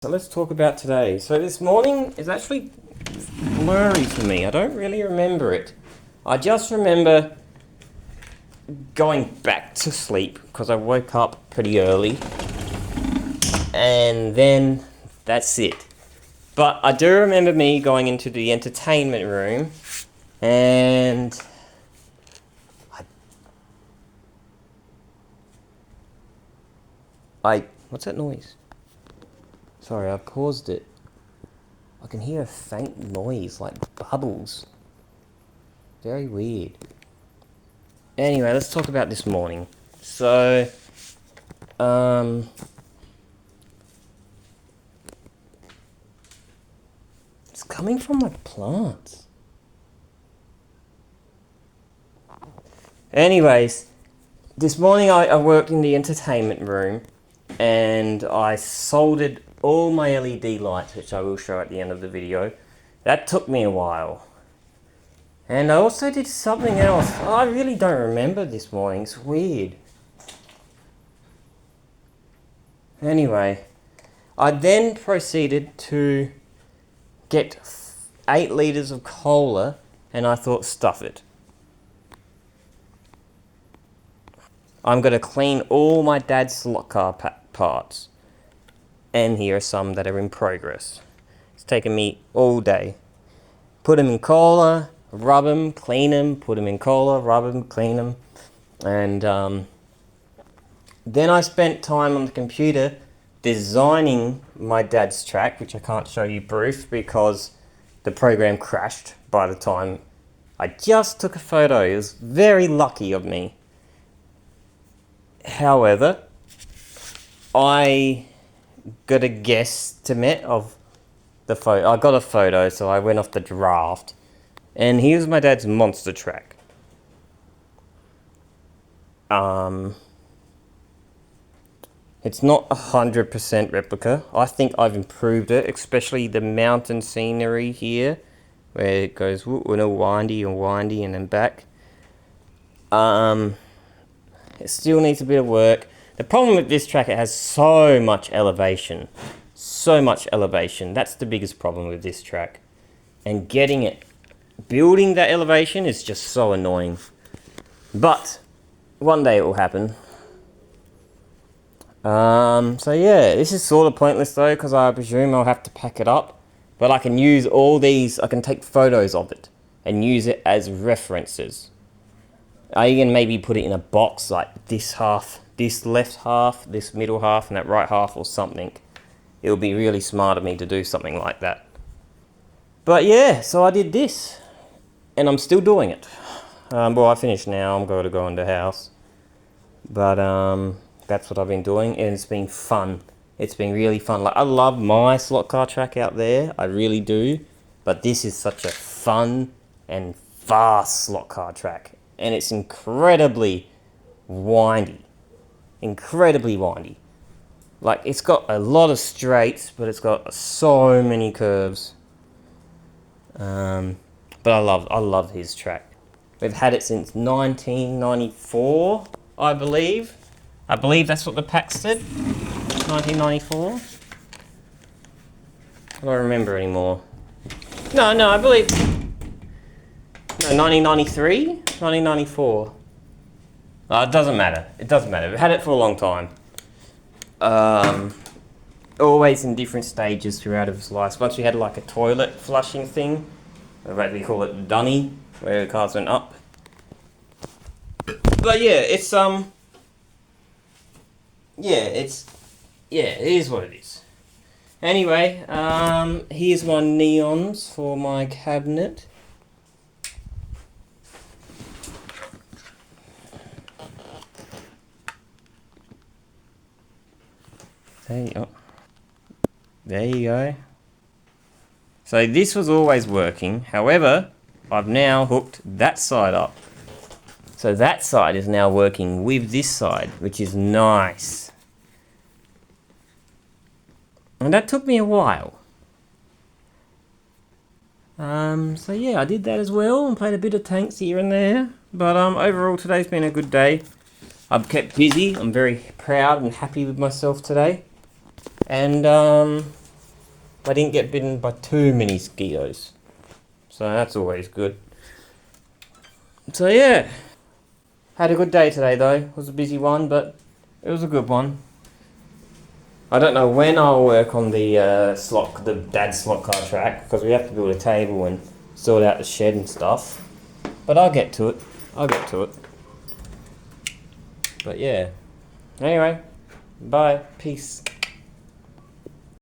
So let's talk about today. So this morning is actually blurry for me. I don't really remember it. I just remember going back to sleep because I woke up pretty early. And then that's it. But I do remember me going into the entertainment room and what's that noise? Sorry, I paused it. I can hear a faint noise, like bubbles. Very weird. Anyway, let's talk about this morning. So, it's coming from my plants. Anyways, this morning I worked in the entertainment room and I soldered all my LED lights, which I will show at the end of the video. That took me a while. And I also did something else. I really don't remember this morning. It's weird. Anyway, I then proceeded to get 8 litres of cola and I thought, stuff it. I'm going to clean all my dad's slot car parts. And here are some that are in progress. It's taken me all day. Put them in cola, rub them, clean them, put them in cola, rub them, clean them. And then I spent time on the computer designing my dad's track, which I can't show you proof because the program crashed by the time I just took a photo. It was very lucky of me. However, I got a guesstimate of the photo. I got a photo, so I went off the draft. And here's my dad's monster track. It's not 100% replica. I think I've improved it, especially the mountain scenery here, where it goes windy and then back. It still needs a bit of work. The problem with this track, it has so much elevation. So much elevation. That's the biggest problem with this track. And building that elevation is just so annoying. But one day it will happen. So yeah, this is sort of pointless though, because I presume I'll have to pack it up. But I can use all these, I can take photos of it and use it as references. I can maybe put it in a box like this half, this left half, this middle half, and that right half or something. It would be really smart of me to do something like that. But yeah, so I did this. And I'm still doing it. Well, I finished now. I'm going to go in the house. But that's what I've been doing. And it's been fun. It's been really fun. Like, I love my slot car track out there. I really do. But this is such a fun and fast slot car track. And it's incredibly windy. Incredibly windy. Like, it's got a lot of straights, but it's got so many curves. But I love his track. We've had it since 1994, I believe. I believe that's what the pack said. 1994. I don't remember anymore. No, I believe... No, 1993? 1994. It doesn't matter. It doesn't matter. We've had it for a long time. Always in different stages throughout its life. Once we had like a toilet flushing thing. We call it dunny, where the cars went up. But yeah, it is what it is. Anyway, here's my neons for my cabinet. There you go. So this was always working. However, I've now hooked that side up. So that side is now working with this side, which is nice. And that took me a while. So yeah, I did that as well and played a bit of tanks here and there. But overall today's been a good day. I've kept busy. I'm very proud and happy with myself today. And I didn't get bitten by too many mosquitoes. So that's always good. So yeah. Had a good day today though. It was a busy one, but it was a good one. I don't know when I'll work on the the dad's slot car track, because we have to build a table and sort out the shed and stuff. But I'll get to it. But yeah. Anyway, bye. Peace.